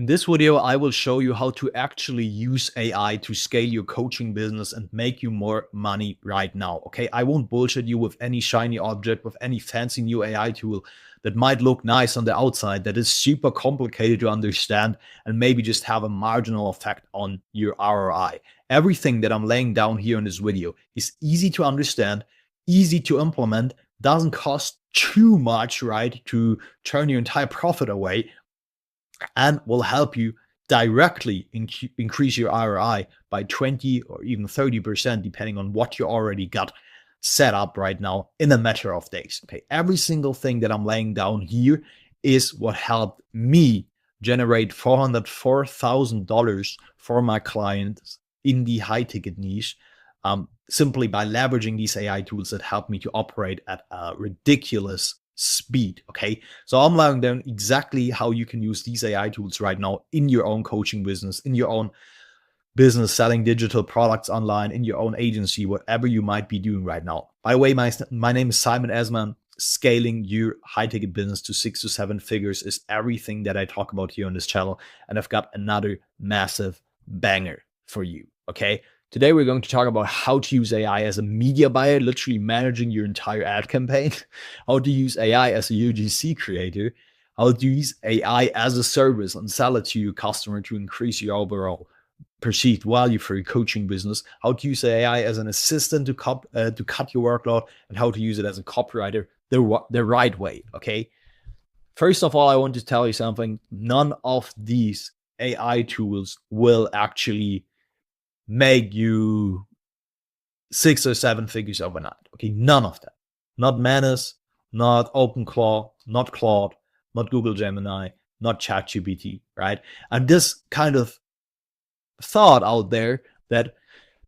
In this video, I will show you how to actually use AI to scale your coaching business and make you more money right now. Okay, I won't bullshit you with any shiny object, with any fancy new AI tool that might look nice on the outside, that is super complicated to understand and maybe just have a marginal effect on your ROI. Everything that I'm laying down here in this video is easy to understand, easy to implement, doesn't cost too much, right, to turn your entire profit away, and will help you directly increase your ROI by 20 or even 30%, depending on what you already got set up right now in a matter of days. Okay, every single thing that I'm laying down here is what helped me generate $404,000 for my clients in the high ticket niche, simply by leveraging these AI tools that help me to operate at a ridiculous speed. Okay, so I'm laying down exactly how you can use these AI tools right now in your own coaching business, in your own business, selling digital products online, in your own agency, whatever you might be doing right now. By the way, my name is Simon Esman. Scaling your high ticket business to 6 to 7 figures is everything that I talk about here on this channel, and I've got another massive banger for you. Okay, today we're going to talk about how to use AI as a media buyer, literally managing your entire ad campaign, how to use AI as a UGC creator, how to use AI as a service and sell it to your customer to increase your overall perceived value for your coaching business, how to use AI as an assistant to cut your workload, and how to use it as a copywriter the right way. Okay, first of all, I want to tell you something. None of these AI tools will actually make you 6 or 7 figures overnight. Okay, none of them. Not Manus, not OpenClaw, not Claude, not Google Gemini, not ChatGPT, right? And this kind of thought out there that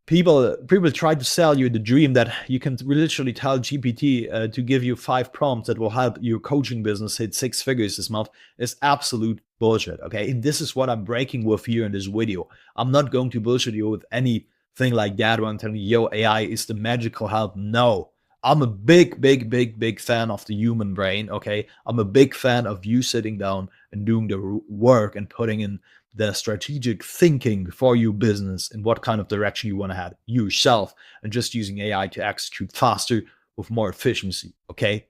people try to sell you the dream that you can literally tell GPT to give you 5 prompts that will help your coaching business hit 6 figures this month is absolute bullshit. Okay, and this is what I'm breaking with here in this video. I'm not going to bullshit you with anything like that when I'm telling you, yo, AI is the magical help. No, I'm a big fan of the human brain. Okay, I'm a big fan of you sitting down and doing the work and putting in the strategic thinking for your business and what kind of direction you want to have yourself, and just using AI to execute faster with more efficiency. Okay,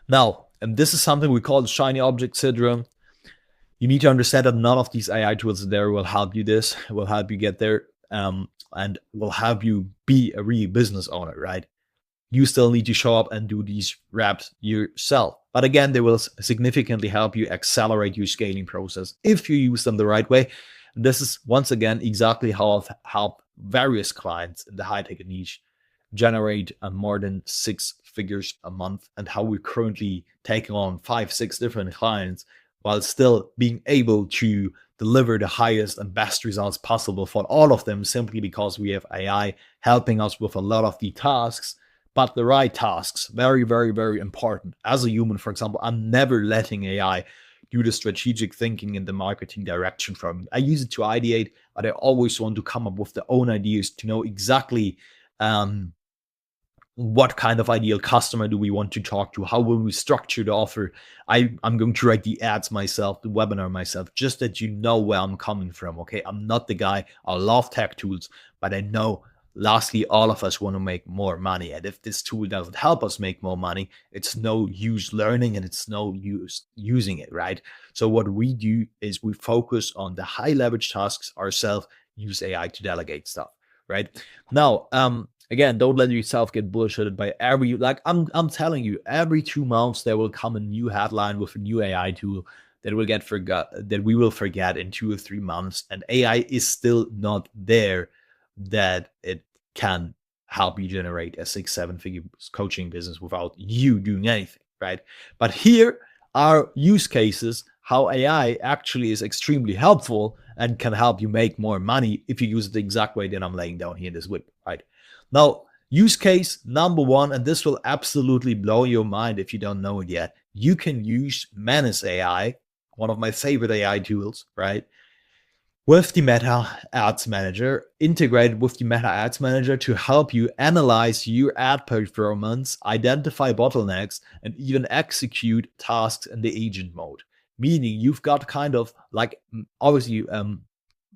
now, and this is something we call the shiny object syndrome. You need to understand that none of these AI tools there will help you will help you get there, and will help you be a real business owner, right? You still need to show up and do these reps yourself. But again, they will significantly help you accelerate your scaling process if you use them the right way. And this is, once again, exactly how I've helped various clients in the high ticket niche generate more than 6 figures a month, and how we're currently taking on 5, 6 different clients while still being able to deliver the highest and best results possible for all of them, simply because we have AI helping us with a lot of the tasks, but the right tasks. Very important. As a human, for example, I'm never letting AI do the strategic thinking in the marketing direction for me. I use it to ideate, but I always want to come up with their own ideas to know exactly what kind of ideal customer do we want to talk to? How will we structure the offer? I'm going to write the ads myself, the webinar myself, just that you know where I'm coming from. Okay, I'm not the guy. I love tech tools, but I know, lastly, all of us want to make more money. And if this tool doesn't help us make more money, it's no use learning and it's no use using it, right? So what we do is we focus on the high leverage tasks ourselves, use AI to delegate stuff, right? Now, again, don't let yourself get bullshitted by I'm telling you, every 2 months there will come a new headline with a new AI tool that we will forget in 2 or 3 months, and AI is still not there that it can help you generate a 6, 7 figure coaching business without you doing anything, right? But here are use cases how AI actually is extremely helpful and can help you make more money if you use it the exact way that I'm laying down here in this video, right? Now, use case number 1, and this will absolutely blow your mind if you don't know it yet. You can use Manus AI, one of my favorite AI tools, right? With the Meta Ads Manager, integrated with the Meta Ads Manager to help you analyze your ad performance, identify bottlenecks, and even execute tasks in the agent mode. meaning you've got kind of like obviously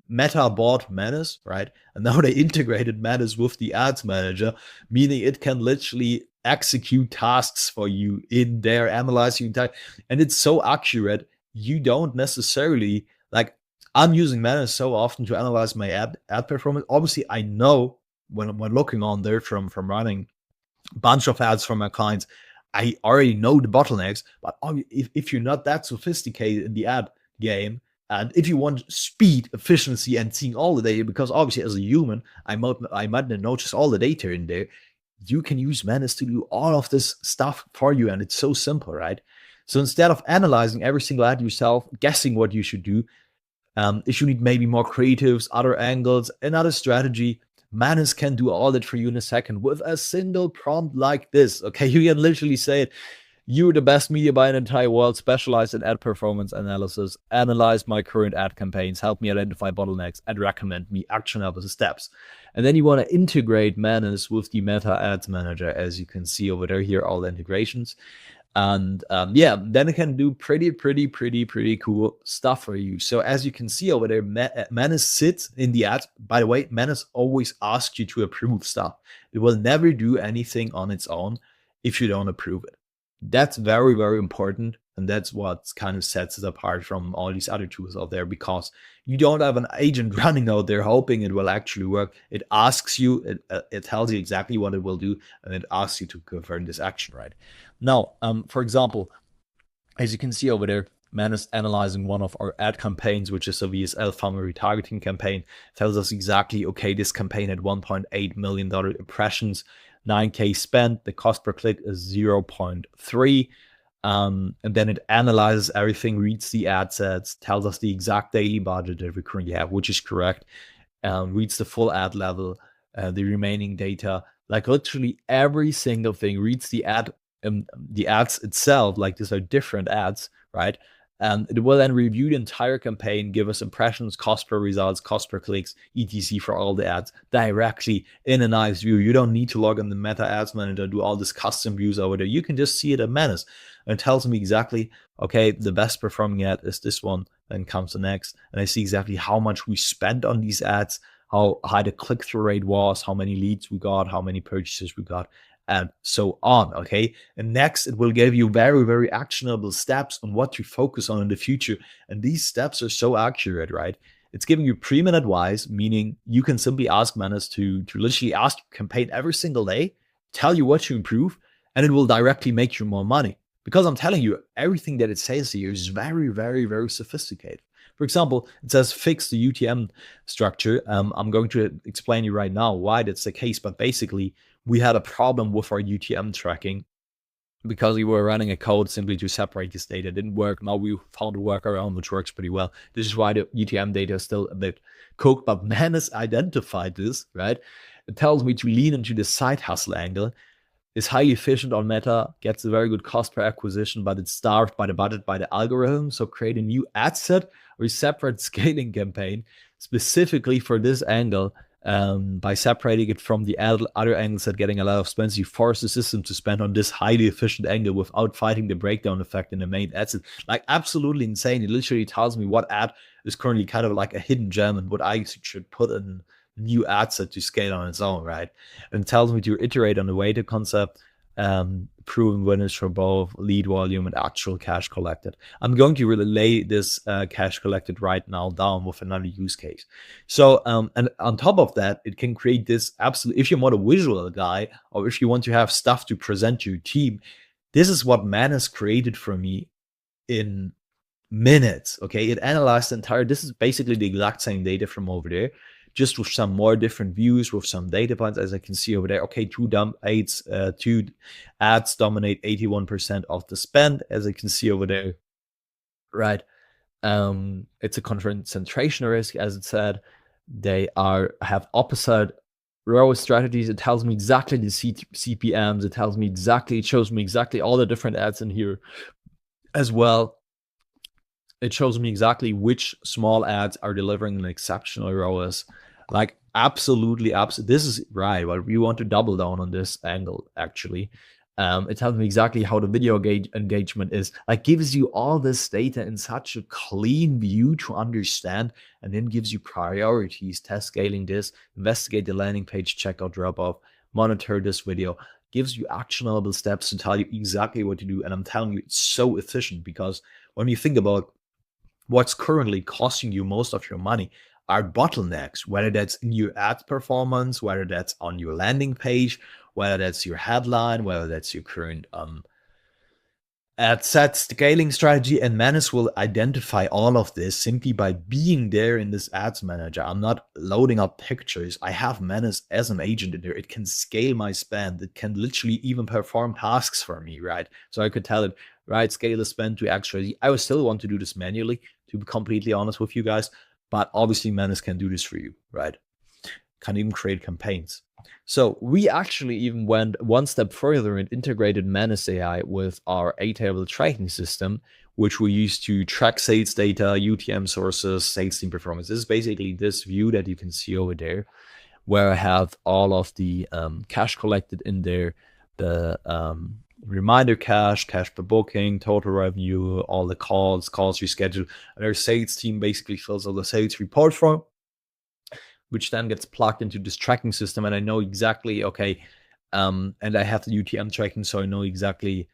Meta bought Manus, right? And now they integrated Manus with the ads manager, meaning it can literally execute tasks for you in there, analyze your entire, and it's so accurate. You don't necessarily like, I'm using Manus so often to analyze my ad performance. Obviously, I know when looking on there from running a bunch of ads for my clients, I already know the bottlenecks. But if you're not that sophisticated in the ad game, and if you want speed, efficiency, and seeing all the data, because obviously as a human, I might not notice all the data in there. You can use Manus to do all of this stuff for you, and it's so simple, right? So instead of analyzing every single ad yourself, guessing what you should do, if you need maybe more creatives, other angles, another strategy, Manus can do all that for you in a second with a single prompt like this. Okay, you can literally say it. You're the best media buyer in the entire world, specialized in ad performance analysis. Analyze my current ad campaigns, help me identify bottlenecks, and recommend me actionable steps. And then you want to integrate Manus with the Meta Ads Manager, as you can see over there. Here are all the integrations. And yeah, then it can do pretty cool stuff for you. So as you can see over there, Manus sits in the ads. By the way, Manus always asks you to approve stuff. It will never do anything on its own if you don't approve it. That's very important, and that's what kind of sets it apart from all these other tools out there, because you don't have an agent running out there hoping it will actually work. It asks you, it tells you exactly what it will do, and it asks you to confirm this action, right? Now, for example, as you can see over there, Manus analyzing one of our ad campaigns, which is a VSL funnel retargeting campaign, tells us exactly, okay, this campaign had $1.8 million impressions, 9K spent, the cost per click is 0.3. And then it analyzes everything, reads the ad sets, tells us the exact daily budget that we currently have, which is correct, reads the full ad level, the remaining data, like literally every single thing, reads the ads itself, like these are different ads, right? And it will then review the entire campaign, give us impressions, cost per results, cost per clicks, etc. for all the ads directly in a nice view. You don't need to log in the Meta Ads Manager, do all this custom views over there. You can just see it in Manus, and it tells me exactly, okay, the best performing ad is this one, then comes the next. And I see exactly how much we spent on these ads, how high the click-through rate was, how many leads we got, how many purchases we got, and so on. Okay, and next it will give you very actionable steps on what to focus on in the future, and these steps are so accurate, right? It's giving you pre-min advice, meaning you can simply ask Manus to literally ask your campaign every single day, tell you what to improve, and it will directly make you more money, because I'm telling you, everything that it says here is very sophisticated. For example, it says fix the UTM structure. I'm going to explain you right now why that's the case, but basically we had a problem with our UTM tracking because we were running a code simply to separate this data. It didn't work. Now we found a workaround which works pretty well. This is why the UTM data is still a bit cooked, but Manus identified this, right? It tells me to lean into the side hustle angle. It's highly efficient on Meta, gets a very good cost per acquisition, but it's starved by the budget, by the algorithm. So create a new ad set or a separate scaling campaign specifically for this angle. By separating it from the other angles that getting a lot of spends, you force the system to spend on this highly efficient angle without fighting the breakdown effect in the main ad set. Like absolutely insane. It literally tells me what ad is currently kind of like a hidden gem and what I should put in new ad set to scale on its own, right? And it tells me to iterate on the weighted concept, proven winners for both lead volume and actual cash collected. I'm going to really lay this cash collected right now down with another use case. So, and on top of that, it can create this absolute, if you're more a visual guy, or if you want to have stuff to present to your team, this is what Manus created for me in minutes. Okay, it analyzed the entire, this is basically the exact same data from over there, just with some more different views, with some data points, as I can see over there. Okay, two ads dominate 81% of the spend, as I can see over there, right? It's a concentration risk, as it said. They have opposite ROI strategies. It tells me exactly the CPMs. It tells me exactly, it shows me exactly all the different ads in here as well. It shows me exactly which small ads are delivering an exceptional ROAS. Like absolutely. This is right. But we want to double down on this angle actually. It tells me exactly how the video engagement is. Like gives you all this data in such a clean view to understand, and then gives you priorities, test scaling this, investigate the landing page, checkout drop off, monitor this video. Gives you actionable steps to tell you exactly what to do. And I'm telling you, it's so efficient because when you think about what's currently costing you most of your money are bottlenecks, whether that's in your ad performance, whether that's on your landing page, whether that's your headline, whether that's your current ad set scaling strategy. And Manus will identify all of this simply by being there in this ads manager. I'm not loading up pictures. I have Manus as an agent in there. It can scale my spend. It can literally even perform tasks for me, right? So I could tell it, right, scale the spend to X strategy. I would still want to do this manually, to be completely honest with you guys. But obviously Manus can do this for you, right? Can even create campaigns. So we actually even went one step further and integrated Manus AI with our Airtable tracking system, which we use to track sales data, UTM sources, sales team performance. This is basically this view that you can see over there, where I have all of the cash collected in there, the reminder cash per booking, total revenue, all the calls rescheduled. And our sales team basically fills all the sales report form, which then gets plugged into this tracking system. And I know exactly, okay, and I have the UTM tracking, so I know exactly,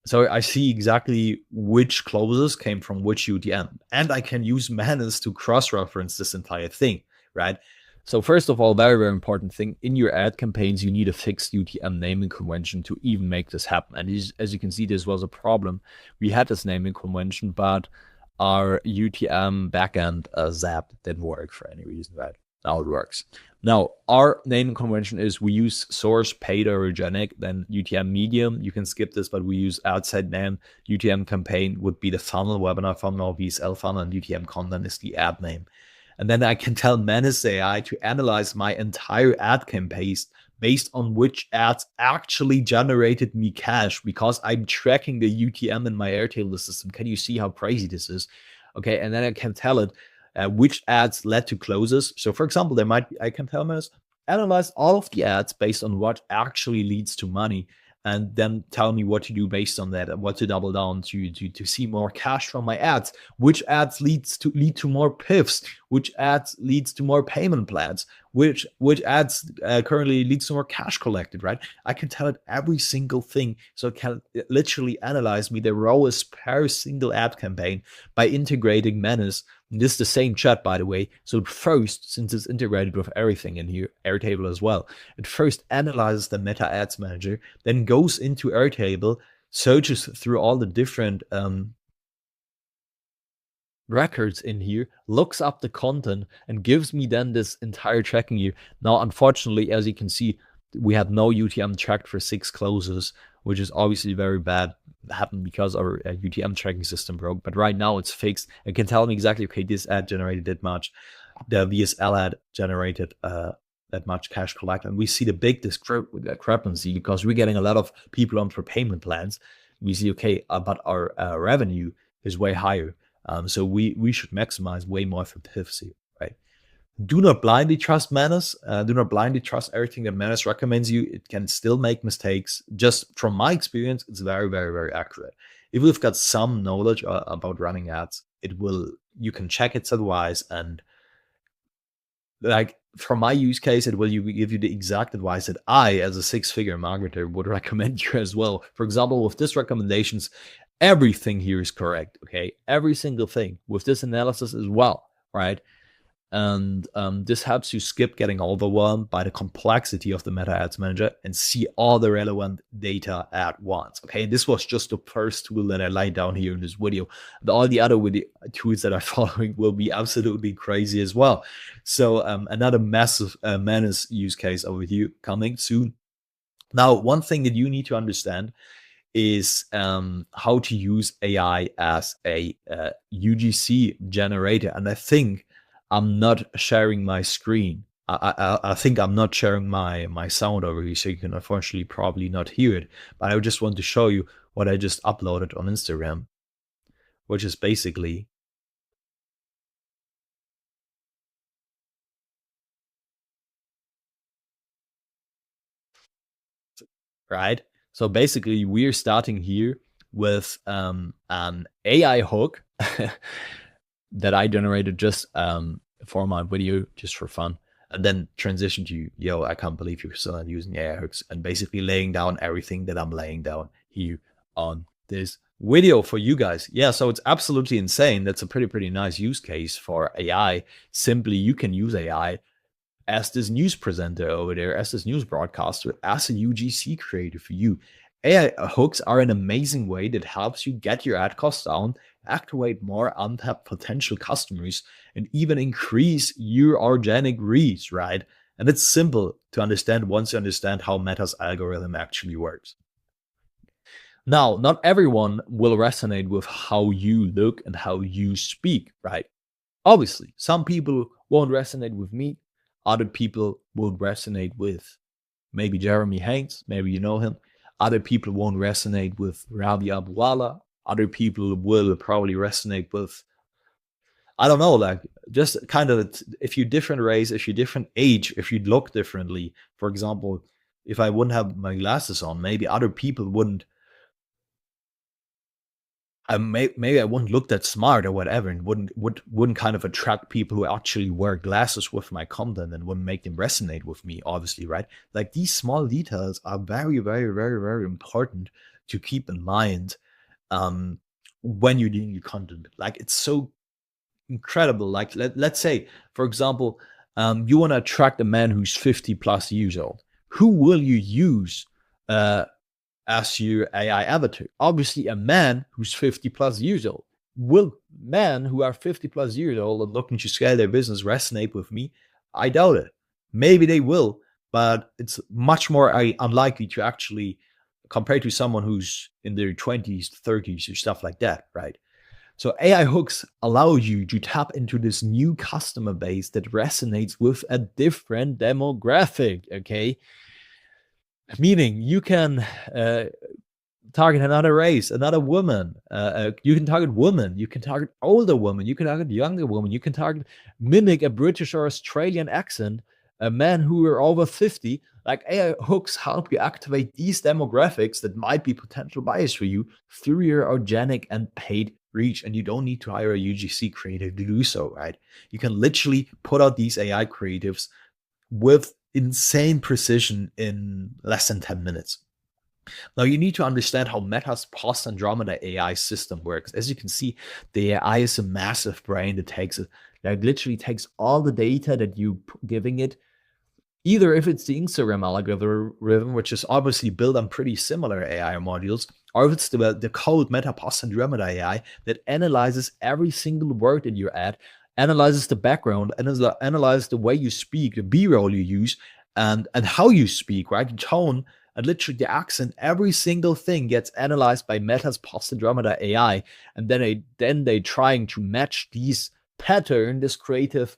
so I see exactly which closes came from which UTM. And I can use Manus to cross-reference this entire thing, right? So first of all, very, very important thing, in your ad campaigns, you need a fixed UTM naming convention to even make this happen. And as you can see, this was a problem. We had this naming convention, but our UTM backend Zap didn't work for any reason, right? Now it works. Now, our naming convention is we use source, paid, or organic, then UTM medium. You can skip this, but we use outside name. UTM campaign would be the funnel, webinar funnel, or VSL funnel, and UTM content is the ad name. And then I can tell Manus AI to analyze my entire ad campaign based on which ads actually generated me cash, because I'm tracking the UTM in my Airtable system. Can you see how crazy this is? Okay, and then I can tell it which ads led to closes. So for example, I can tell Manus, analyze all of the ads based on what actually leads to money, and then tell me what to do based on that and what to double down to see more cash from my ads. Which ads lead to more PIFs? Which ads leads to more payment plans? Which ads currently leads to more cash collected, right? I can tell it every single thing, so it can literally analyze me the ROAS per single ad campaign by integrating Manus. This is the same chat, by the way. So first, since it's integrated with everything in here, Airtable as well, it first analyzes the Meta Ads Manager, then goes into Airtable, searches through all the different records in here, looks up the content, and gives me then this entire tracking here. Now, unfortunately, as you can see, we had no UTM tracked for 6 closes, which is obviously very bad. It happened because our UTM tracking system broke, but right now it's fixed. It can tell me exactly, okay, this ad generated that much, the VSL ad generated that much cash collect, and we see the big discrepancy because we're getting a lot of people on for payment plans. We see, okay, but our revenue is way higher. So we should maximize way more for PIFC, right? Do not blindly trust Manus. Do not blindly trust everything that Manus recommends you. It can still make mistakes. Just from my experience, it's very, very, very accurate. If you've got some knowledge about running ads, you can check its advice, and like from my use case, it will give you the exact advice that I, as a 6-figure marketer, would recommend you as well. For example, with this recommendations, everything here is correct. Okay, every single thing with this analysis as well, right? And this helps you skip getting overwhelmed by the complexity of the Meta Ads Manager and see all the relevant data at once. Okay, this was just the first tool that I laid down here in this video. All the other tools that I'm following will be absolutely crazy as well. So another massive Manus use case over here coming soon. Now, one thing that you need to understand is how to use AI as a UGC generator. And I think I'm not sharing my screen. I think I'm not sharing my sound over here, so you can unfortunately probably not hear it. But I just want to show you what I just uploaded on Instagram, which is basically, right? So basically, we're starting here with an AI hook that I generated just for my video, just for fun, and then transition to, yo, I can't believe you're still not using AI hooks, and basically laying down everything that I'm laying down here on this video for you guys. Yeah, so it's absolutely insane. That's a pretty nice use case for AI. Simply, you can use AI as this news presenter over there, as this news broadcaster, as a UGC creator for you. AI hooks are an amazing way that helps you get your ad costs down, activate more untapped potential customers, and even increase your organic reach, right? And it's simple to understand once you understand how Meta's algorithm actually works. Now, not everyone will resonate with how you look and how you speak, right? Obviously, some people won't resonate with me. Other people won't resonate with maybe Jeremy Haynes, maybe you know him. Other people won't resonate with Rabi Abuwala. Other people will probably resonate with, I don't know, like just kind of, if you're different race, if you're different age, if you look differently. For example, if I wouldn't have my glasses on, maybe other people wouldn't, maybe I wouldn't look that smart or whatever, and wouldn't kind of attract people who actually wear glasses with my content and wouldn't make them resonate with me, obviously, right? Like these small details are very important to keep in mind when you're doing your content. Like it's so incredible. Like let's say, for example, you want to attract a man who's 50 plus years old. Who will you use as your AI avatar? Obviously, a man who's 50 plus years old. Will men who are 50 plus years old and looking to scale their business resonate with me? I doubt it. Maybe they will, but it's much more unlikely to actually compare to someone who's in their 20s, 30s, or stuff like that, right? So AI hooks allow you to tap into this new customer base that resonates with a different demographic, okay? Meaning you can target another race, another woman. You can target women. You can target older women. You can target younger women. You can target, mimic a British or Australian accent, a man who are over 50. Like AI hooks help you activate these demographics that might be potential buyers for you through your organic and paid reach. And you don't need to hire a UGC creative to do so, right? You can literally put out these AI creatives with insane precision in less than 10 minutes. Now, you need to understand how Meta's post-Andromeda AI system works. As you can see, the AI is a massive brain that literally takes all the data that you're giving it. Either if it's the Instagram algorithm, which is obviously built on pretty similar AI modules, or if it's the code Meta post-Andromeda AI that analyzes every single word in your ad, analyzes the background, analyzes the way you speak, the B-roll you use, and how you speak, right? The tone, and literally the accent, every single thing gets analyzed by Meta's post-Andromeda AI, and then they trying to match these pattern, this creative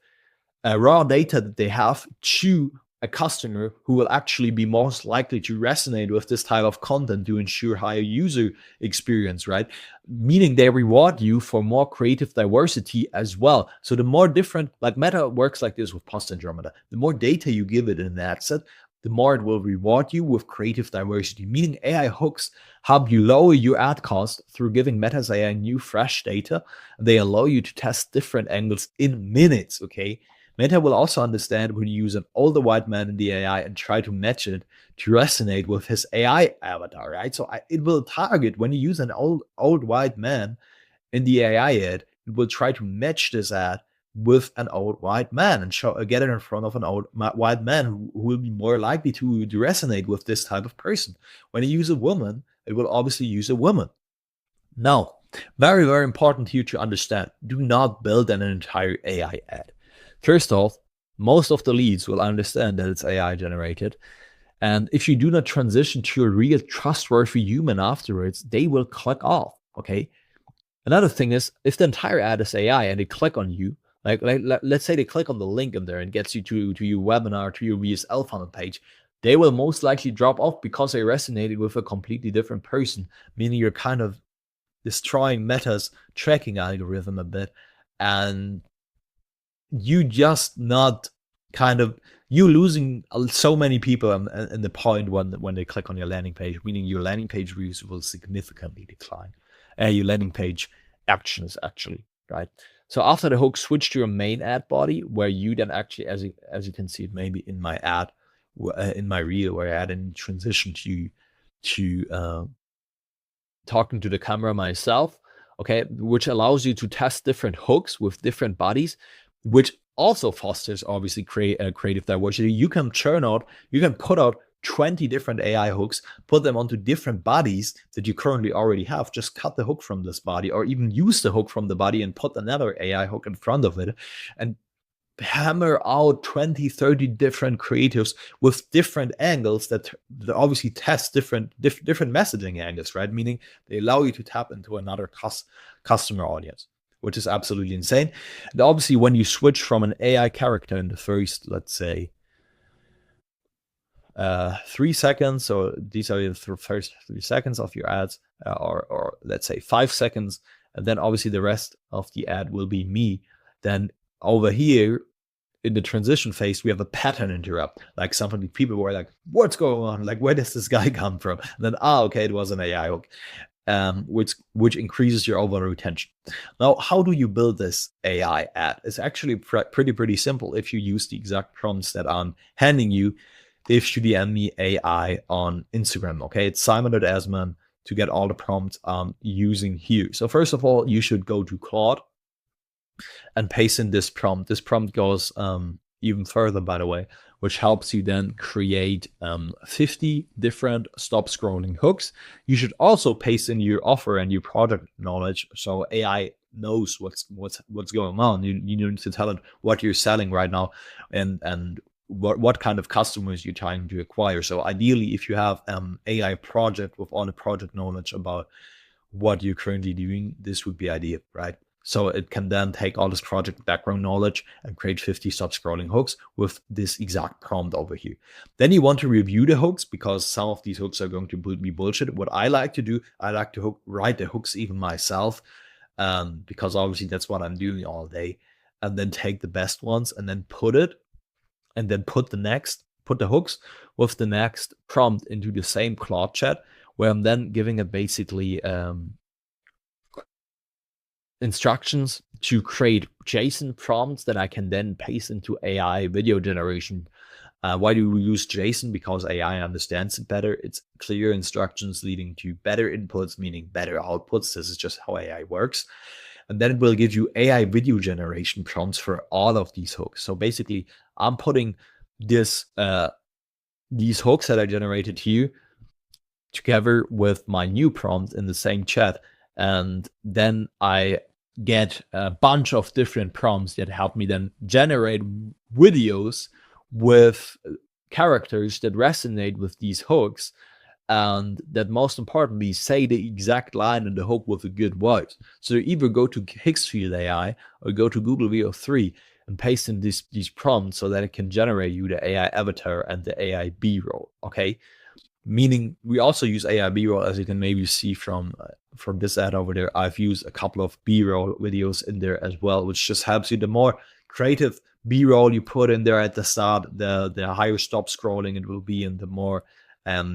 raw data that they have to a customer who will actually be most likely to resonate with this type of content to ensure higher user experience, right? Meaning they reward you for more creative diversity as well. So the more different, like Meta works like this with Post Andromeda, the more data you give it in an ad set, the more it will reward you with creative diversity, meaning AI hooks help you lower your ad cost through giving Meta's AI new fresh data. They allow you to test different angles in minutes, okay? Meta will also understand when you use an older white man in the AI and try to match it to resonate with his AI avatar, right? So it will target, when you use an old white man in the AI ad, it will try to match this ad with an old white man and get it in front of an old white man who will be more likely to resonate with this type of person. When you use a woman, it will obviously use a woman. Now, very important here to understand, do not build an entire AI ad. First off, most of the leads will understand that it's AI generated. And if you do not transition to a real trustworthy human afterwards, they will click off, okay? Another thing is, if the entire ad is AI and they click on you, like let's say they click on the link in there and gets you to your webinar, to your VSL funnel page, they will most likely drop off because they resonated with a completely different person, meaning you're kind of destroying Meta's tracking algorithm a bit, and you just not kind of you losing so many people in the point when they click on your landing page, meaning your landing page views will significantly decline. Your landing page actions actually, right? So after the hook, switch to your main ad body, where you then actually, as you can see it maybe in my ad, in my reel, where I add in transition to talking to the camera myself, okay, which allows you to test different hooks with different bodies, which also fosters obviously creative diversity. You can put out 20 different AI hooks, put them onto different bodies that you currently already have. Just cut the hook from this body, or even use the hook from the body and put another AI hook in front of it, and hammer out 20, 30 different creatives with different angles that obviously test different messaging angles, right? Meaning they allow you to tap into another customer audience, which is absolutely insane. And obviously, when you switch from an AI character in the first, let's say, 3 seconds, so these are the first 3 seconds of your ads, or let's say 5 seconds, and then obviously the rest of the ad will be me. Then over here in the transition phase, we have a pattern interrupt. Like something people were like, what's going on? Like, where does this guy come from? And then, okay, it was an AI hook, which increases your overall retention. Now, how do you build this AI ad? It's actually pretty simple. If you use the exact prompts that I'm handing you, if you DM me AI on Instagram, okay? It's Simon.Asman to get all the prompts I'm using here. So first of all, you should go to Claude and paste in this prompt. This prompt goes even further, by the way, which helps you then create 50 different stop scrolling hooks. You should also paste in your offer and your product knowledge, so AI knows what's going on. You need to tell it what you're selling right now, and what kind of customers you're trying to acquire. So ideally, if you have AI project with all the project knowledge about what you're currently doing, this would be ideal, right? So it can then take all this project background knowledge and create 50 stop scrolling hooks with this exact prompt over here. Then you want to review the hooks, because some of these hooks are going to be bullshit. What I like to do, I like to write the hooks even myself, because obviously that's what I'm doing all day, and then take the best ones and then put the hooks with the next prompt into the same Claude chat, where I'm then giving it basically instructions to create JSON prompts that I can then paste into AI video generation. Why do we use JSON? Because AI understands it better. It's clear instructions leading to better inputs, meaning better outputs. This is just how AI works. And then it will give you AI video generation prompts for all of these hooks. So basically, I'm putting these hooks that I generated here together with my new prompt in the same chat, and then I get a bunch of different prompts that help me then generate videos with characters that resonate with these hooks, and that most importantly say the exact line in the hook with a good voice. So you either go to Hicksfield AI or go to Google VO3 and paste in these prompts so that it can generate you the AI avatar and the AI B-roll, okay? Meaning we also use AI B-roll, as you can maybe see from this ad over there. I've used a couple of B-roll videos in there as well, which just helps you. The more creative B-roll you put in there at the start, the higher stop scrolling it will be, and the more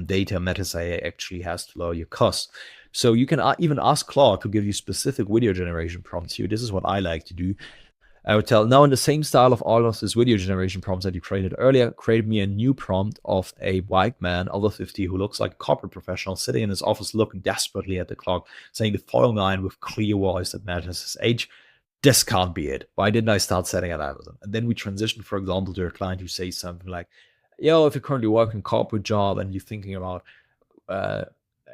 data Metas AI actually has to lower your costs. So you can even ask Claude to give you specific video generation prompts here. This is what I like to do. I would tell, now in the same style of all of this video generation prompts that you created earlier, create me a new prompt of a white man over 50 who looks like a corporate professional sitting in his office looking desperately at the clock, saying the following line with clear voice that matches his age. This can't be it. Why didn't I start setting at Amazon? And then we transition, for example, to a client who says something like, yo, if you're currently working a corporate job and you're thinking about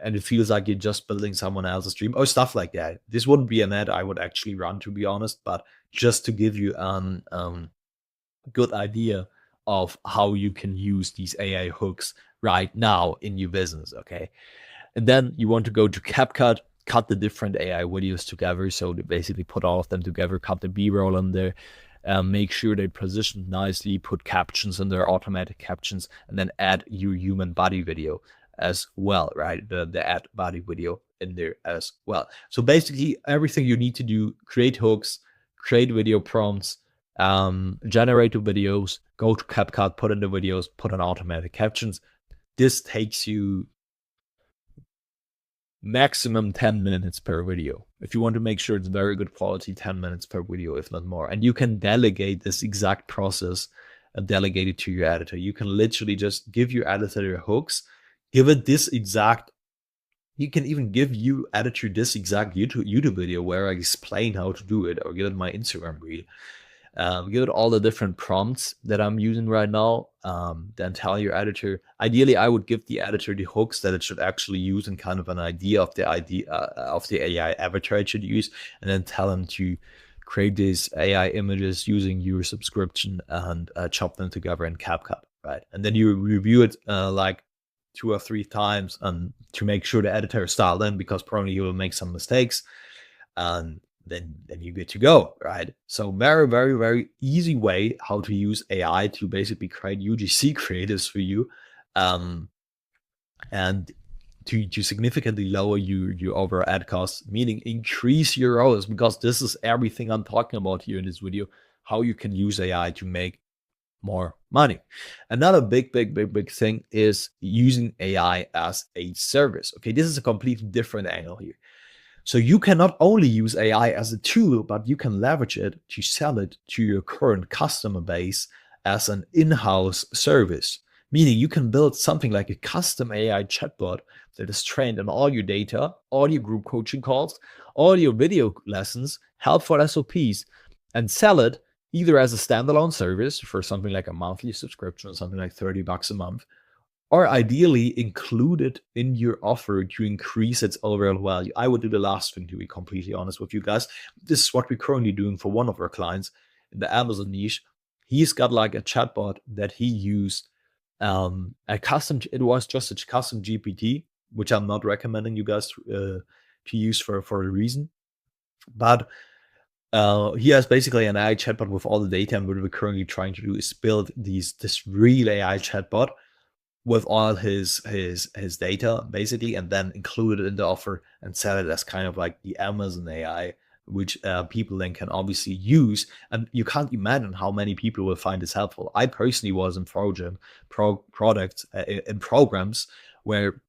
and it feels like you're just building someone else's dream, or stuff like that. This wouldn't be an ad I would actually run, to be honest, but just to give you a good idea of how you can use these AI hooks right now in your business, okay? And then you want to go to CapCut, cut the different AI videos together. So they basically put all of them together, cut the B-roll in there, make sure they position nicely, put captions in there, automatic captions, and then add your human body video as well, right? The ad body video in there as well. So basically everything you need to do: create hooks, create video prompts, generate the videos, go to CapCut, put in the videos, put in automatic captions. This takes you maximum 10 minutes per video. If you want to make sure it's very good quality, 10 minutes per video, if not more. And you can delegate this exact process and delegate it to your editor. You can literally just give your editor your hooks, give it this exact, you can even give you editor this exact YouTube video where I explain how to do it, or give it my Instagram reel. Give it all the different prompts that I'm using right now. Then tell your editor. Ideally, I would give the editor the hooks that it should actually use and kind of an idea of the AI avatar it should use, and then tell them to create these AI images using your subscription and chop them together in CapCut, right? And then you review it like 2 or 3 times and to make sure the editor is dialed in, because probably you will make some mistakes. And then you're good to go, right? So very, very, very easy way how to use AI to basically create UGC creatives for you, and to significantly lower your overall ad costs, meaning increase your ROAS, because this is everything I'm talking about here in this video, how you can use AI to make more money. Another big thing is using AI as a service. Okay, this is a completely different angle here. So you can not only use AI as a tool, but you can leverage it to sell it to your current customer base as an in-house service. Meaning you can build something like a custom AI chatbot that is trained on all your data, all your group coaching calls, all your video lessons, helpful SOPs, and sell it either as a standalone service for something like a monthly subscription or something like $30 a month, or ideally include it in your offer to increase its overall value. I would do the last thing, to be completely honest with you guys. This is what we're currently doing for one of our clients in the Amazon niche. He's got like a chatbot that he used, it was just a custom GPT, which I'm not recommending you guys to use for a reason. But he has basically an AI chatbot with all the data, and what we're currently trying to do is build this real AI chatbot with all his data basically, and then include it in the offer and sell it as kind of like the Amazon AI, which people then can obviously use. And you can't imagine how many people will find this helpful. I personally was in products in programs where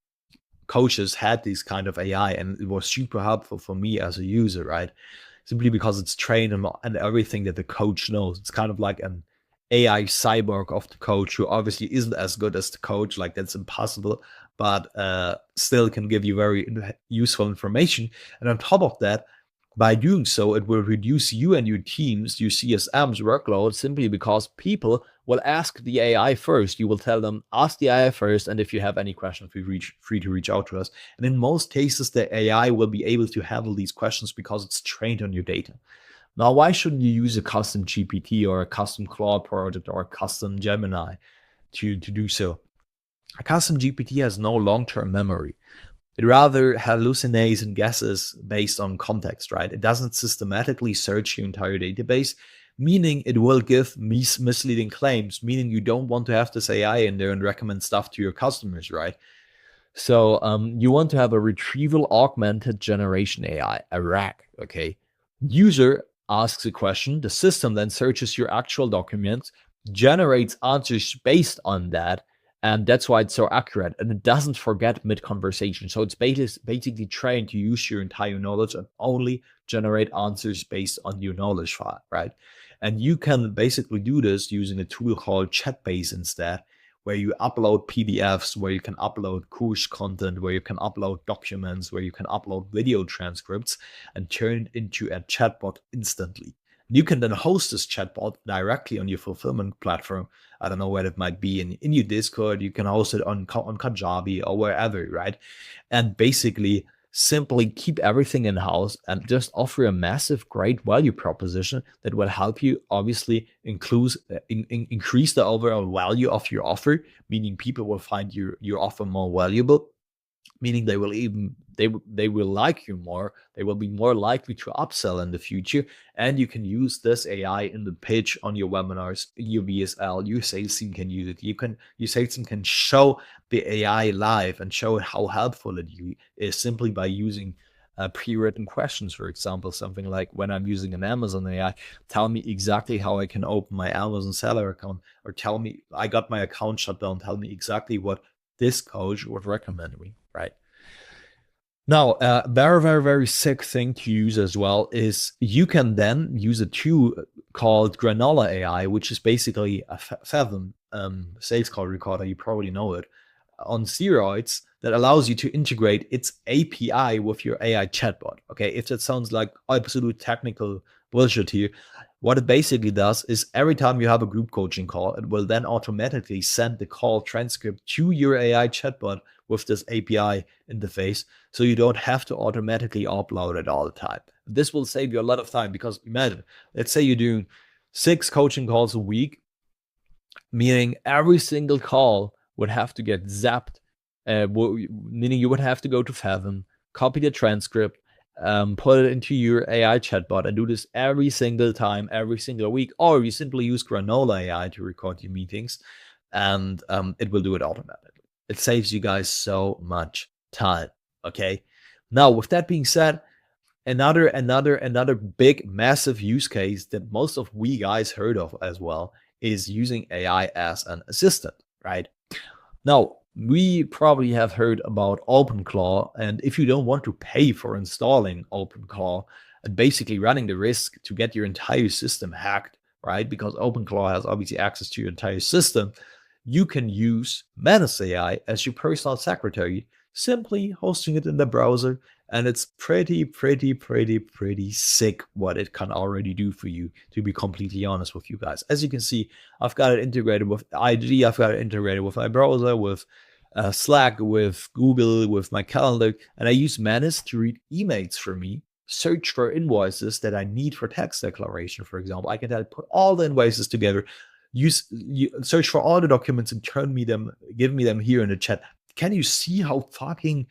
coaches had this kind of AI, and it was super helpful for me as a user, right? Simply because it's trained and everything that the coach knows. It's kind of like an AI cyborg of the coach, who obviously isn't as good as the coach, like that's impossible, but still can give you very useful information. And on top of that, by doing so, it will reduce you and your teams, your CSM's workload, simply because people will ask the AI first. You will tell them, ask the AI first, and if you have any questions, feel free to reach out to us. And in most cases, the AI will be able to handle these questions because it's trained on your data. Now, why shouldn't you use a custom GPT or a custom Claude project or a custom Gemini to do so? A custom GPT has no long-term memory. It rather hallucinates and guesses based on context, right? It doesn't systematically search your entire database, meaning it will give misleading claims, meaning you don't want to have this AI in there and recommend stuff to your customers, right? So you want to have a retrieval augmented generation AI, a RAG, okay? User asks a question, the system then searches your actual documents, generates answers based on that, and that's why it's so accurate. And it doesn't forget mid-conversation. So it's basically trained to use your entire knowledge and only generate answers based on your knowledge file, right? And you can basically do this using a tool called Chatbase instead, where you upload PDFs, where you can upload course content, where you can upload documents, where you can upload video transcripts and turn it into a chatbot instantly. You can then host this chatbot directly on your fulfillment platform. I don't know where it might be in your Discord. You can host it on Kajabi or wherever, right? And basically simply keep everything in-house and just offer a massive, great value proposition that will help you obviously increase the overall value of your offer, meaning people will find your offer more valuable, meaning they will like you more. They will be more likely to upsell in the future. And you can use this AI in the pitch on your webinars, your VSL, your sales team can use it. Your sales team can show the AI live and show it how helpful it is simply by using pre-written questions, for example, something like when I'm using an Amazon AI, tell me exactly how I can open my Amazon seller account, or tell me I got my account shut down, tell me exactly what this coach would recommend me, right? Now, a very sick thing to use as well is you can then use a tool called Granola AI, which is basically a Fathom sales call recorder. You probably know it, on steroids, that allows you to integrate its API with your AI chatbot. Okay, if that sounds like absolute technical bullshit here, what it basically does is every time you have a group coaching call, it will then automatically send the call transcript to your AI chatbot with this API interface, so you don't have to automatically upload it all the time. This will save you a lot of time, because imagine, let's say you're doing 6 coaching calls a week, meaning every single call would have to get zapped, meaning you would have to go to Fathom, copy the transcript, put it into your AI chatbot, and do this every single time, every single week. Or you simply use Granola AI to record your meetings, and it will do it automatically. It saves you guys so much time. Okay. Now, with that being said, another big, massive use case that most of we guys heard of as well is using AI as an assistant, right? Now, we probably have heard about OpenClaw, and if you don't want to pay for installing OpenClaw and basically running the risk to get your entire system hacked, right? Because OpenClaw has obviously access to your entire system, you can use Menace AI as your personal secretary, simply hosting it in the browser. And it's pretty sick what it can already do for you, to be completely honest with you guys. As you can see, I've got it integrated with IG, I've got it integrated with my browser, with Slack, with Google, with my calendar. And I use Menace to read emails for me, search for invoices that I need for tax declaration, for example. I can then put all the invoices together, search for all the documents, and give me them here in the chat. Can you see how fucking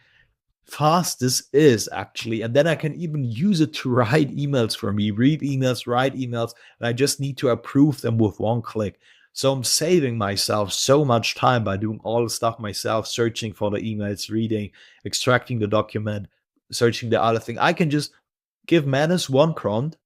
fast this is, actually? And then I can even use it to write emails for me, read emails, write emails, and I just need to approve them with one click. So I'm saving myself so much time by doing all the stuff myself, searching for the emails, reading, extracting the document, searching the other thing. I can just give Menace one prompt.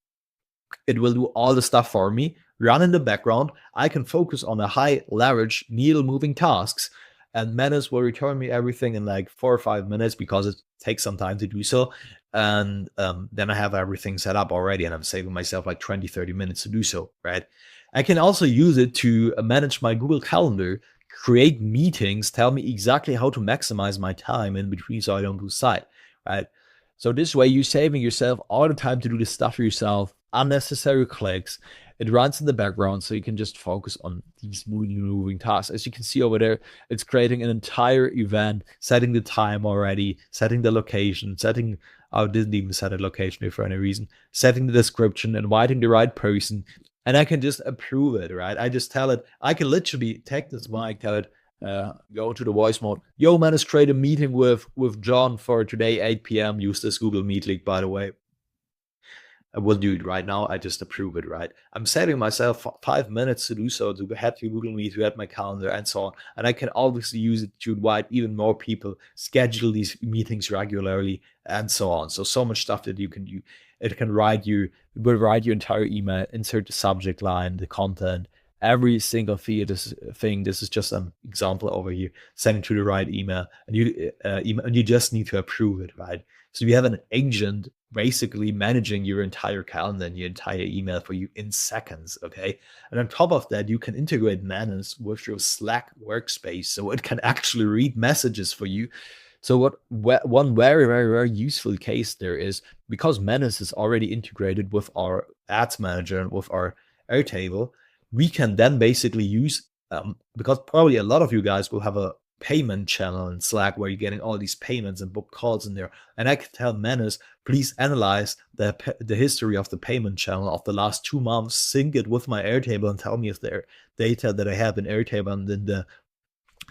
It will do all the stuff for me, run in the background. I can focus on the high leverage, needle moving tasks, and Menace will return me everything in like 4 or 5 minutes, because it takes some time to do so. And then I have everything set up already, and I'm saving myself like 20-30 minutes to do so, right? I can also use it to manage my Google Calendar, create meetings, tell me exactly how to maximize my time in between so I don't lose sight, right? So this way, you're saving yourself all the time to do this stuff for yourself, unnecessary clicks. It runs in the background, so you can just focus on these moving tasks. As you can see over there, it's creating an entire event, setting the time already, setting the location, I didn't even set a location here for any reason, setting the description, inviting the right person, and I can just approve it, right? I just tell it, I can literally take this mic, tell it, go to the voice mode. Yo, man, let's create a meeting with John for today, 8 p.m. Use this Google Meet link, by the way. I will do it right now. I just approve it, right? I'm saving myself 5 minutes to do so, to head to Google Meet, to add my calendar, and so on. And I can obviously use it to invite even more people, schedule these meetings regularly, and so on. So much stuff that you can do. It will write your entire email, insert the subject line, the content, every single thing. This is just an example over here. Send it to the right email, and you just need to approve it, right? So you have an agent basically managing your entire calendar and your entire email for you in seconds, okay? And on top of that, you can integrate Menace with your Slack workspace, so it can actually read messages for you. So one very useful case there is, because Menace is already integrated with our ads manager and with our Airtable, we can then basically use, because probably a lot of you guys will have a payment channel in Slack where you're getting all these payments and booked calls in there. And I can tell Menace, please analyze the history of the payment channel of the last 2 months, sync it with my Airtable, and tell me if there data that I have in Airtable and then the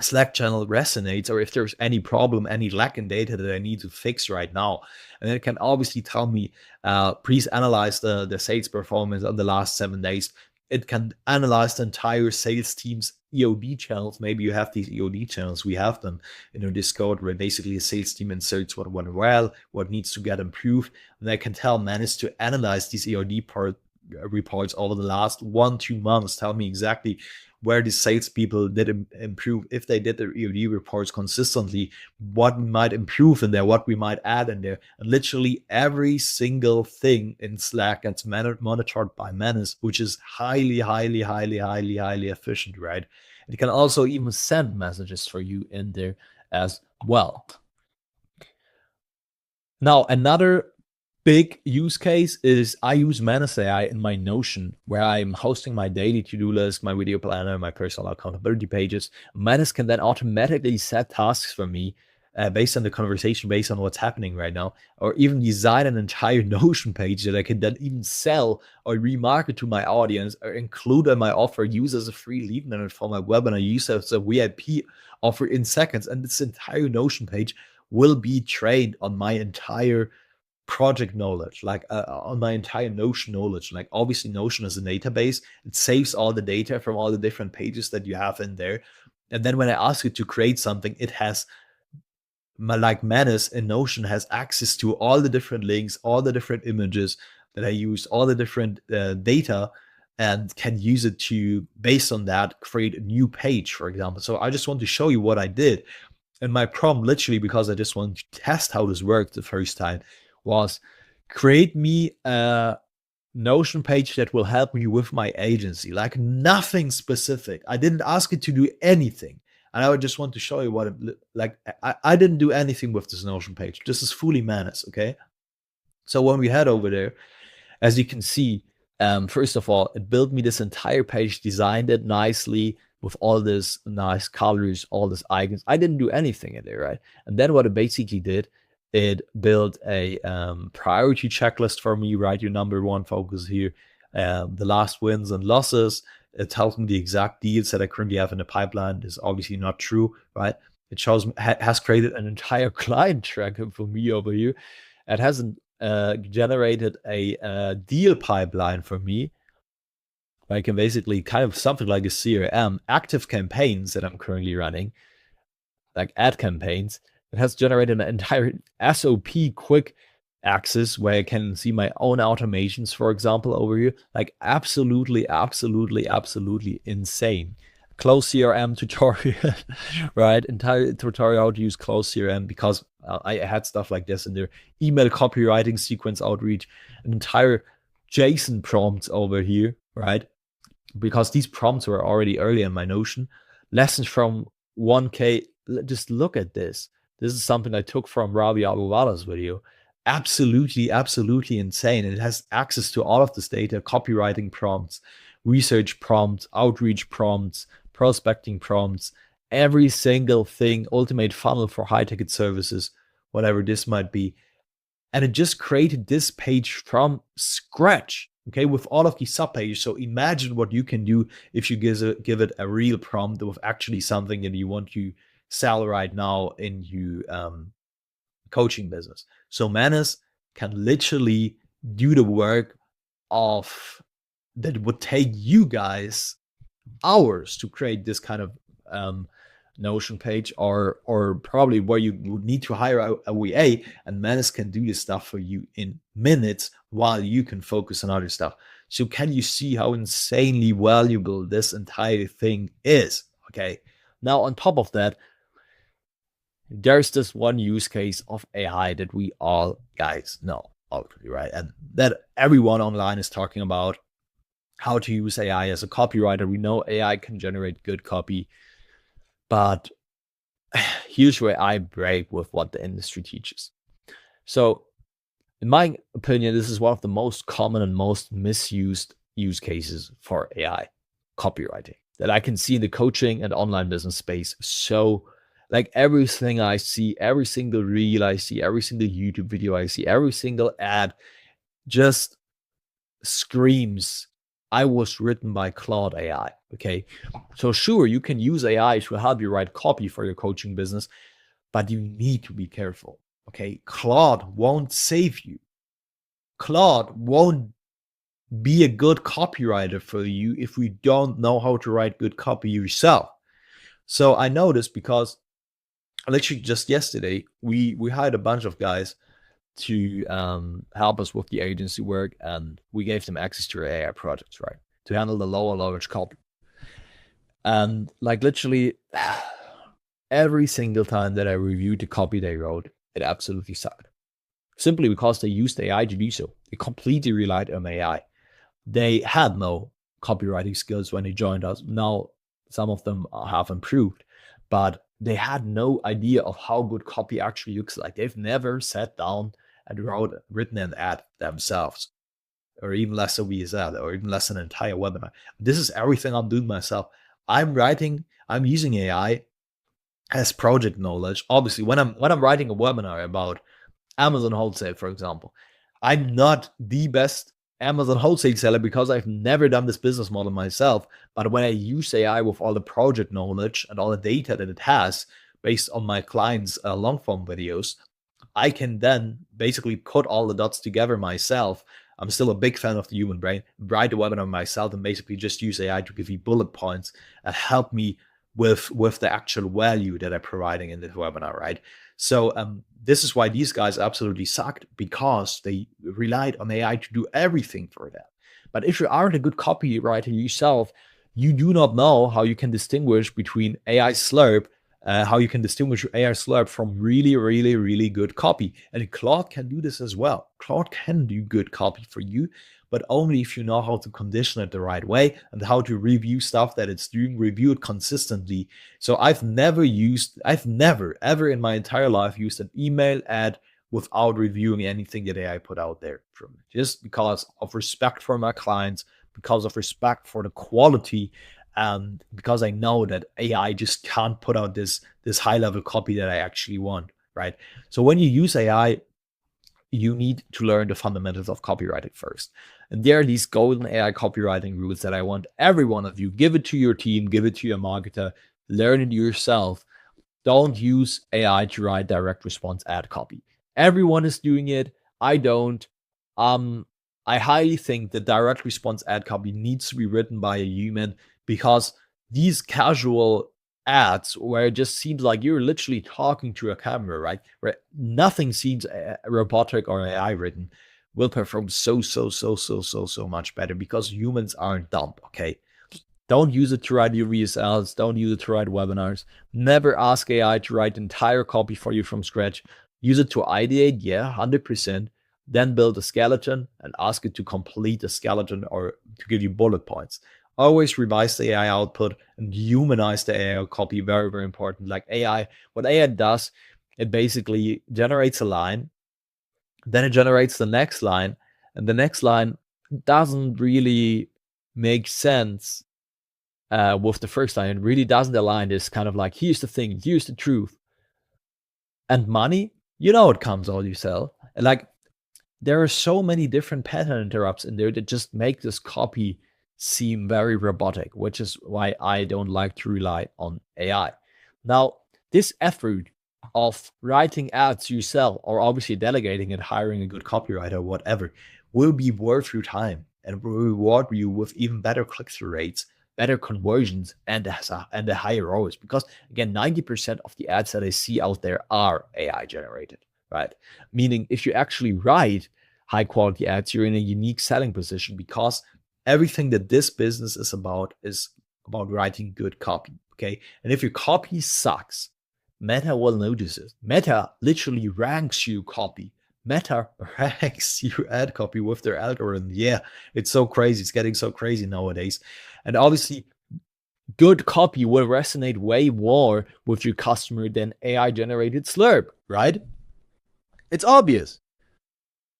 Slack channel resonates, or if there's any problem, any lack in data that I need to fix right now. And it can obviously tell me, please analyze the sales performance of the last 7 days. It can analyze the entire sales team's EOD channels. Maybe you have these EOD channels. We have them in our Discord, where basically a sales team inserts what went well, what needs to get improved. And they can tell Manus to analyze these EOD reports over the last 1-2 months, tell me exactly where the salespeople did improve, if they did their EOD reports consistently, what we might improve in there, what we might add in there. And literally every single thing in Slack gets monitored by Manus, which is highly, highly, highly, highly, highly efficient, right? It can also even send messages for you in there as well. Now, another big use case is I use Manus AI in my Notion, where I'm hosting my daily to-do list, my video planner, my personal accountability pages. Manus can then automatically set tasks for me based on the conversation, based on what's happening right now, or even design an entire Notion page that I can then even sell or remarket to my audience, or include in my offer, use as a free lead magnet for my webinar, use as a VIP offer in seconds. And this entire Notion page will be trained on my entire project knowledge, like on my entire Notion knowledge. Like obviously Notion is a database. It saves all the data from all the different pages that you have in there. And then when I ask it to create something, it has, like Manus in Notion, has access to all the different links, all the different images that I use, all the different data, and can use it to, based on that, create a new page, for example. So I just want to show you what I did. And my prompt, literally, because I just wanted to test how this worked the first time, was create me a Notion page that will help me with my agency. Like nothing specific. I didn't ask it to do anything. And I would just want to show you what it, like, I didn't do anything with this Notion page. This is fully Manus, okay? So when we head over there, as you can see, first of all, it built me this entire page, designed it nicely with all this nice colors, all these icons. I didn't do anything in there, right? And then what it basically did, it built a priority checklist for me, right? Your number one focus here, the last wins and losses. It tells me the exact deals that I currently have in the pipeline. This is obviously not true, right? It shows me, has created an entire client tracker for me over here. It hasn't generated a deal pipeline for me. I can basically kind of something like a CRM, active campaigns that I'm currently running, like ad campaigns. It has generated an entire SOP quick axis where I can see my own automations, for example, over here. Like absolutely, absolutely, absolutely insane. Close CRM tutorial, right? Entire tutorial how to use Close CRM, because I had stuff like this in there. Email copywriting, sequence outreach, an entire JSON prompts over here, right? Because these prompts were already early in my Notion. Lessons from 1K. Just look at this. This is something I took from Ravi Abuvala's video. Absolutely, absolutely insane. It has access to all of this data: copywriting prompts, research prompts, outreach prompts, prospecting prompts, every single thing, ultimate funnel for high ticket services, whatever this might be. And it just created this page from scratch, okay, with all of these subpages. So imagine what you can do if you give it a real prompt with actually something that you want to sell right now in your coaching business. So Manus can literally do the work of that would take you guys hours to create this kind of Notion page, or probably where you would need to hire a VA, and Manus can do this stuff for you in minutes while you can focus on other stuff. So can you see how insanely valuable this entire thing is? Okay. Now, on top of that, there's this one use case of AI that we all guys know already, right? And that everyone online is talking about, how to use AI as a copywriter. We know AI can generate good copy, but here's where I break with what the industry teaches. So in my opinion, this is one of the most common and most misused use cases for AI copywriting that I can see in the coaching and online business space. So like everything I see, every single reel I see, every single YouTube video I see, every single ad just screams, I was written by Claude AI, okay? So sure, you can use AI to help you write copy for your coaching business, but you need to be careful, okay? Claude won't save you. Claude won't be a good copywriter for you if we don't know how to write good copy yourself. So I noticed because literally just yesterday, we hired a bunch of guys to help us with the agency work, and we gave them access to our AI projects, right, to handle the lower leverage copy. And like literally every single time that I reviewed the copy they wrote, it absolutely sucked. Simply because they used AI to do so. They completely relied on AI. They had no copywriting skills when they joined us. Now, some of them have improved, but they had no idea of how good copy actually looks like. They've never sat down and written an ad themselves, or even less a VSL, or even less an entire webinar. This is everything I'm doing myself. I'm using AI as project knowledge. Obviously, when I'm writing a webinar about Amazon wholesale, for example, I'm not the best Amazon wholesale seller because I've never done this business model myself. But when I use AI with all the project knowledge and all the data that it has based on my clients' long form videos, I can then basically put all the dots together myself. I'm still a big fan of the human brain, write the webinar myself, and basically just use AI to give you bullet points and help me with the actual value that I'm providing in this webinar, right? So this is why these guys absolutely sucked, because they relied on AI to do everything for them. But if you aren't a good copywriter yourself, you do not know how you can distinguish between AI slurp, how you can distinguish AI slurp from really, really, really good copy. And Claude can do this as well. Claude can do good copy for you, but only if you know how to condition it the right way and how to review stuff that it's doing, review it consistently. So I've never ever in my entire life used an email ad without reviewing anything that AI put out there from it, just because of respect for my clients, because of respect for the quality, and because I know that AI just can't put out this high level copy that I actually want, right? So when you use AI, you need to learn the fundamentals of copywriting first. And there are these golden AI copywriting rules that I want every one of you, give it to your team, give it to your marketer, learn it yourself. Don't use AI to write direct response ad copy. Everyone is doing it. I don't. I highly think that direct response ad copy needs to be written by a human, because these casual ads where it just seems like you're literally talking to a camera, right? Where nothing seems robotic or AI written, will perform so much better, because humans aren't dumb, okay? Don't use it to write your VSLs. Don't use it to write webinars. Never ask AI to write entire copy for you from scratch. Use it to ideate, yeah, 100%. Then build a skeleton and ask it to complete the skeleton or to give you bullet points. Always revise the AI output and humanize the AI copy. Very, very important. Like AI, what AI does, it basically generates a line, then it generates the next line, and the next line doesn't really make sense with the first line. It really doesn't align. This kind of like, here's the thing, here's the truth. And money, you know, it comes all you sell. And like, there are so many different pattern interrupts in there that just make this copy seem very robotic, which is why I don't like to rely on AI. Now, this effort of writing ads yourself, or obviously delegating and hiring a good copywriter or whatever, will be worth your time and will reward you with even better click-through rates, better conversions, and the higher ROIs. Because again, 90% of the ads that I see out there are AI generated, right? Meaning if you actually write high quality ads, you're in a unique selling position, because everything that this business is about writing good copy, okay? And if your copy sucks, Meta will notice it. Meta literally ranks you copy. Meta ranks your ad copy with their algorithm. Yeah, it's so crazy. It's getting so crazy nowadays. And obviously, good copy will resonate way more with your customer than AI-generated slurp, right? It's obvious.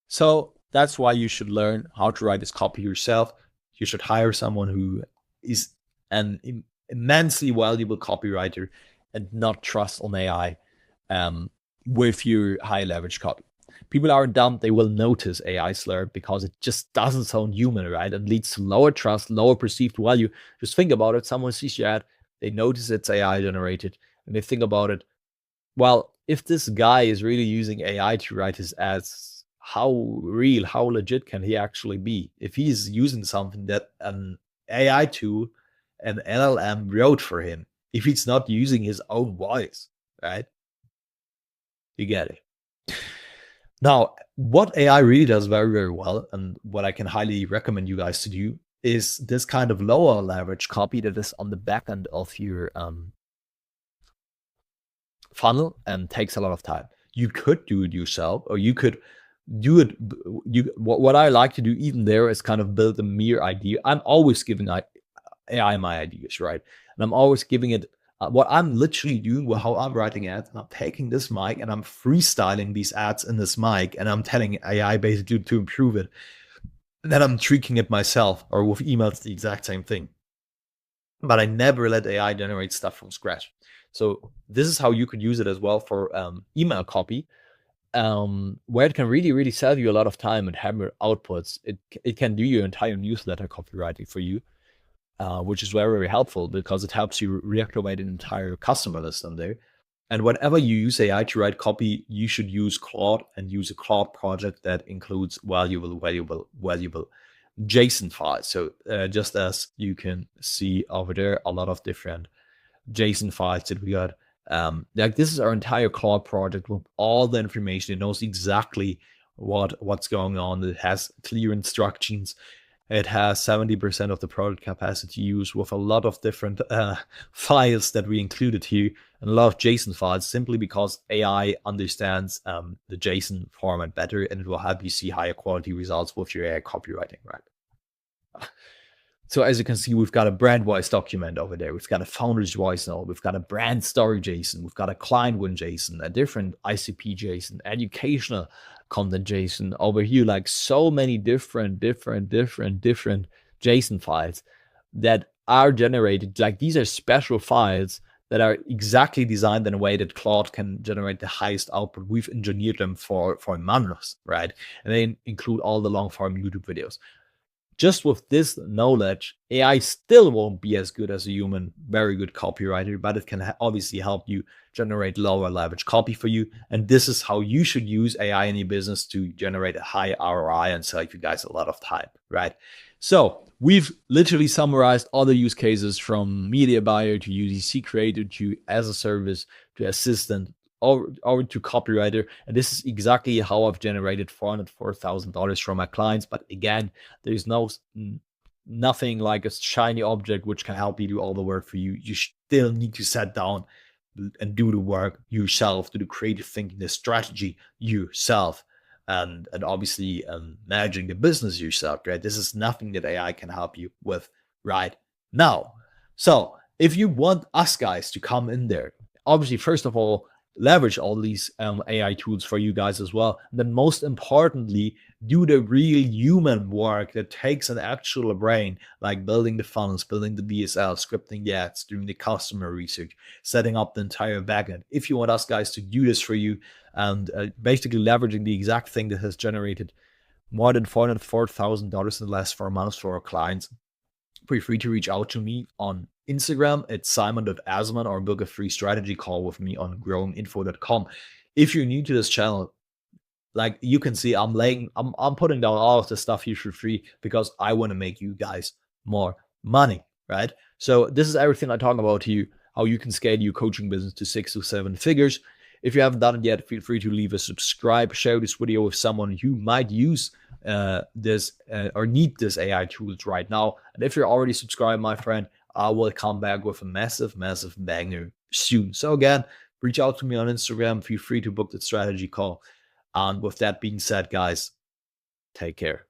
So that's why you should learn how to write this copy yourself. You should hire someone who is an immensely valuable copywriter and not trust on AI with your high leverage copy. People aren't dumb. They will notice AI slurp because it just doesn't sound human, right? And leads to lower trust, lower perceived value. Just think about it. Someone sees your ad, they notice it's AI generated, and they think about it, well, if this guy is really using AI to write his ads, how real, how legit can he actually be if he's using something that an AI tool, an LLM wrote for him, if he's not using his own voice, right? You get it. Now, what AI really does very, very well, and what I can highly recommend you guys to do, is this kind of lower leverage copy that is on the back end of your funnel and takes a lot of time. You could do it yourself, or you could do it. What I like to do even there is kind of build a mere idea. I'm always giving AI my ideas, right? And I'm always giving it what I'm literally doing, how I'm writing ads, and I'm taking this mic and I'm freestyling these ads in this mic, and I'm telling AI basically to improve it. And then I'm tweaking it myself, or with emails, the exact same thing. But I never let AI generate stuff from scratch. So this is how you could use it as well for email copy, where it can really, really save you a lot of time and hammer outputs. It can do your entire newsletter copywriting for you, which is very, very helpful because it helps you reactivate an entire customer list on there. And whenever you use AI to write copy, you should use Claude, and use a Claude project that includes valuable JSON files. So just as you can see over there, a lot of different JSON files that we got. Like this is our entire Claude project with all the information. It knows exactly what's going on. It has clear instructions. It has 70% of the product capacity used, with a lot of different files that we included here, and a lot of JSON files, simply because AI understands the JSON format better, and it will help you see higher quality results with your AI copywriting, right? So as you can see, we've got a brand voice document over there. We've got a founder's voice note. We've got a brand story JSON. We've got a client win JSON, a different ICP JSON, educational content JSON over here. Like so many different JSON files that are generated. Like these are special files that are exactly designed in a way that Claude can generate the highest output. We've engineered them for months, right? And they include all the long form YouTube videos. Just with this knowledge, AI still won't be as good as a human, very good copywriter, but it can obviously help you generate lower leverage copy for you. And this is how you should use AI in your business to generate a high ROI and save you guys a lot of time, right? So we've literally summarized all the use cases, from Mediabuyer to UGC Creator to as a service to assistant, or to copywriter. And this is exactly how I've generated $404,000 from my clients. But again, there's nothing like a shiny object which can help you do all the work for you. You still need to sit down and do the work yourself, do the creative thinking, the strategy yourself, and obviously managing the business yourself, right? This is nothing that AI can help you with right now. So if you want us guys to come in there, obviously, first of all, leverage all these AI tools for you guys as well. And then most importantly, do the real human work that takes an actual brain, like building the funnels, building the DSL, scripting the ads, doing the customer research, setting up the entire backend. If you want us guys to do this for you, and basically leveraging the exact thing that has generated more than $404,000 in the last 4 months for our clients, feel free to reach out to me on Instagram at simon.asman, or book a free strategy call with me on growinginfo.com. If you're new to this channel, like you can see, I'm putting down all of the stuff here for free because I want to make you guys more money, right? So this is everything I talk about here, how you can scale your coaching business to 6 to 7 figures. If you haven't done it yet, feel free to leave a subscribe, share this video with someone who might use this or need this AI tools right now. And if you're already subscribed, my friend, I will come back with a massive banger soon. So again, reach out to me on Instagram. Feel free to book the strategy call. And with that being said, guys, take care.